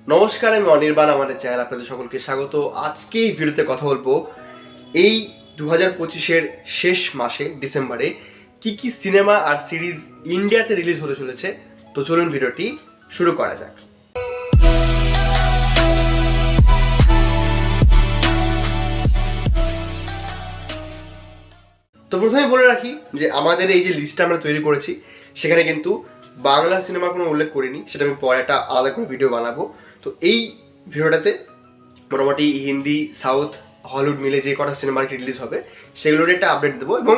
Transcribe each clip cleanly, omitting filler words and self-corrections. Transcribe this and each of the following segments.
নমস্কার, আমি অনির্বাণ। আমাদের চ্যানেল আপনাদের সকলকে স্বাগত। আজকে এই ভিডিওতে কথা বলবো এই 2025-এর শেষ মাসে ডিসেম্বরে কি কি সিনেমা আর সিরিজ ইন্ডিয়াতে রিলিজ হতে চলেছে। তো চলুন ভিডিওটি শুরু করা যাক। তো প্রথমে বলে রাখি যে আমাদের এই যে লিস্টটা আমরা তৈরি করেছি সেখানে কিন্তু বাংলা সিনেমার কোনো উল্লেখ করিনি, সেটা আমি পরে একটা আলাদা করে ভিডিও বানাবো। তো এই ভিডিওটাতে মোটামুটি হিন্দি, সাউথ, হলিউড মিলে যে কটা সিনেমা আর কি রিলিজ হবে সেগুলোর একটা আপডেট দেবো, এবং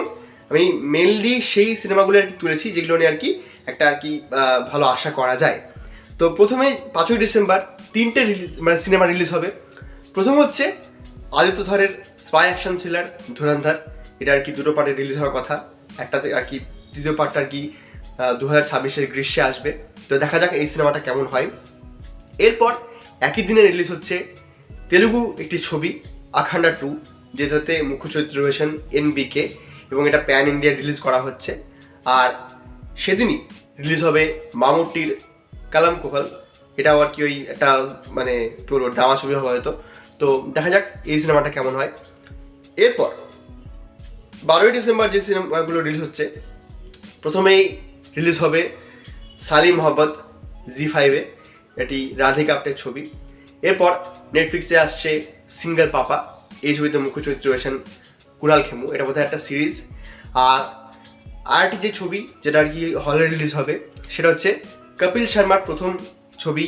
আমি মেনলি সেই সিনেমাগুলো আর কি তুলেছি যেগুলো নিয়ে আর কি একটা আর কি ভালো আশা করা যায়। তো প্রথমে 5ই ডিসেম্বর তিনটে সিনেমা রিলিজ হবে। প্রথম হচ্ছে আদিত্য ধরের স্পাই অ্যাকশন থ্রিলার ধুরন্ধর। এটা আর কি দুটো পার্টে রিলিজ হওয়ার কথা, একটাতে আর কি তৃতীয় পার্টটা আর কি 2026-এর গ্রীষ্মে আসবে। তো দেখা যাক এই সিনেমাটা কেমন হয়। এরপর একই দিনে রিলিজ হচ্ছে তেলুগু একটি ছবি আখান্ডা 2, যেটাতে মুখ্য চরিত্রে রয়েছেন NBK, এবং এটা প্যান ইন্ডিয়া রিলিজ করা হচ্ছে। আর সেদিনই রিলিজ হবে মামুট্টির কালাম কোহাল। এটাও আর কি ওই একটা মানে পুরো ড্রামা ছবি হবে হয়তো। তো দেখা যাক এই সিনেমাটা কেমন হয়। এরপর 12ই ডিসেম্বর যে সিনেমাগুলো রিলিজ হচ্ছে, প্রথমেই রিলিজ হবে সালি মোহাম্মদ জি5-এ, এটি রাধিকা আপ্টের ছবি। এরপর নেটফ্লিক্সে আসছে সিঙ্গল পাপা। এই ছবিতে মুখ্য চরিত্রে রয়েছেন কুণাল খেমু। এটা বোধহয় একটা সিরিজ। আর আরেকটি যে ছবি যেটা আর কি হলে রিলিজ হবে সেটা হচ্ছে কপিল শর্মার প্রথম ছবি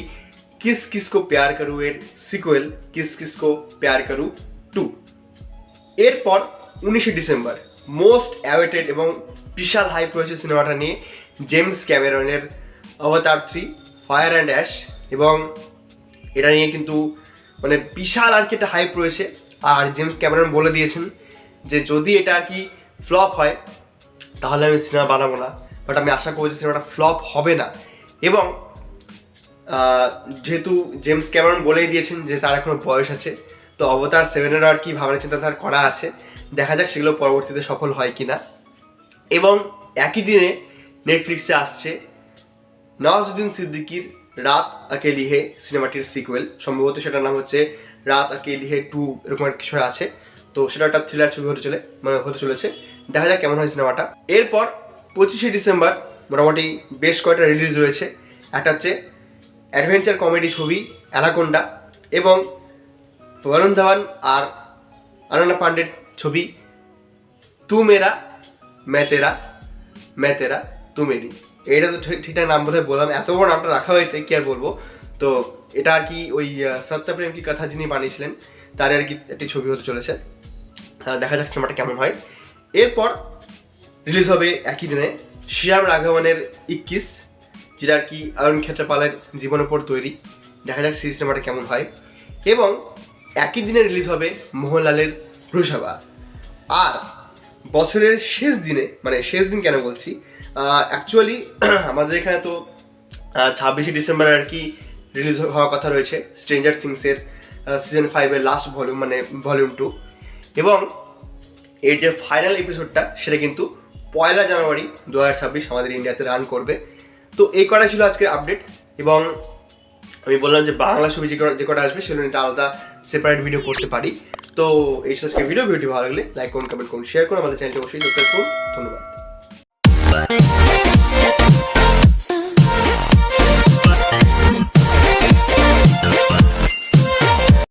কিস কিসকো প্যার করু এর সিকুয়েল কিস কিসকো প্যার করু 2। এরপর 19শে ডিসেম্বর মোস্ট অ্যাওয়েটেড এবং বিশাল হাইপ রয়েছে সিনেমাটা নিয়ে, জেমস ক্যামেরনের অবতার 3 ফায়ার অ্যান্ড অ্যাশ। এবং এটা নিয়ে কিন্তু মানে বিশাল আর কি একটা হাইপ রয়েছে। আর জেমস ক্যামেরন বলে দিয়েছেন যে যদি এটা আর কি ফ্লপ হয় তাহলে আমি সিনেমা বানাবো না, বাট আমি আশা করবো যে সিনেমাটা ফ্লপ হবে না। এবং যেহেতু জেমস ক্যামেরন বলেই দিয়েছেন যে তার এখনো বয়স আছে, তো অবতার 7-এরও আর কি ভাবনা চিন্তা তার করা আছে। দেখা যাক সেগুলো পরবর্তীতে সফল হয় কিনা। এবং একই দিনে নেটফ্লিক্সে আসছে নওয়াজুদ্দিন সিদ্দিকীর রাত আকেলি হে সিনেমাটির সিকুয়েল। সম্ভবত সেটার নাম হচ্ছে রাত আকেলি হে 2, এরকম কিছু আছে। তো সেটা একটা থ্রিলার ছবি হতে চলেছে। দেখা যাক কেমন হয় সিনেমাটা। এরপর 25শে ডিসেম্বর মোটামুটি বেশ কয়েকটা রিলিজ রয়েছে। একটা হচ্ছে অ্যাডভেঞ্চার কমেডি ছবি অ্যানাকোন্ডা, এবং বরুণ ধাওয়ান আর অনন্যা পান্ডের ছবি তু মেরা मैं तेरा तू मेरी। এটা তো ঠিকঠাক নাম বোধহয় বললাম, এত বড় নামটা রাখা হয়েছে কি আর বলবো। তো এটা আর কি ওই সত্যপ্রেম কি কথা যিনি বানিয়েছিলেন তার আর কি একটি ছবি হতে চলেছে। দেখা যাক সিনেমাটা কেমন হয়। এরপর রিলিজ হবে একই দিনে শ্রীরাম রাঘবনের 21, যেটা আর কি অরুণ ক্ষেত্রপালের জীবনের উপর তৈরি। দেখা যাক সেই সিনেমাটা কেমন হয়। এবং একই দিনে রিলিজ হবে মোহনলালের রুষাবা। আর বছরের শেষ দিনে, মানে শেষ দিন কেন বলছি, অ্যাকচুয়ালি আমাদের এখানে তো 26শে ডিসেম্বর আর কি রিলিজ হওয়ার কথা রয়েছে স্ট্রেঞ্জার থিংসের সিজন 5-এর লাস্ট ভলিউম, মানে ভলিউম 2। এবং এর যে ফাইনাল এপিসোডটা সেটা কিন্তু 1 জানুয়ারি 2026 আমাদের ইন্ডিয়াতে রান করবে। তো এই কটা ছিল আজকের আপডেট। এবং আমি বললাম যে বাংলা ছবি যে কটা আসবে সেগুলো নিয়ে আলাদা সেপারেট ভিডিও করতে পারি। তো এই আজকে ভিডিওটি ভালো লাগলে লাইক করুন, কমেন্ট করুন, শেয়ার করুন, আমাদের চ্যানেলটি অবশ্যই সাবস্ক্রাইব করুন। ধন্যবাদ।